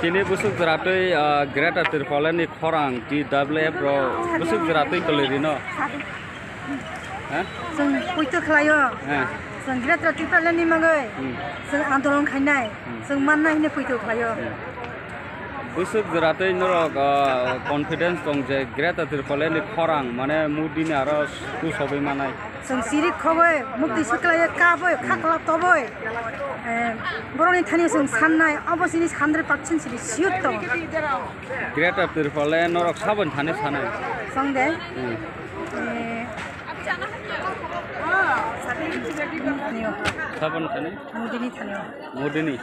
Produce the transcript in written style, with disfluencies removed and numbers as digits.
Kini busuk jeratui Greta Thunberg ni khorang di WWF ro busuk jeratui kelirino. Seng puitu kelayo. Seng Greta Thunberg ni magai. Seng andolon khainai. Seng mannai ni puitu kelayo. Busuk jeratui norok confidence tong je Greta Thunberg ni khorang mane mudi ni aro tu sobai manai. Seng sirik khobai mukti siklaya kabai khakla tobai. Boroni thani seng sannai obosini 100% siri siut to. Greta Thunberg norok sabon thani sanai. Songde. Sabon thani? Mudini thani. Mudini.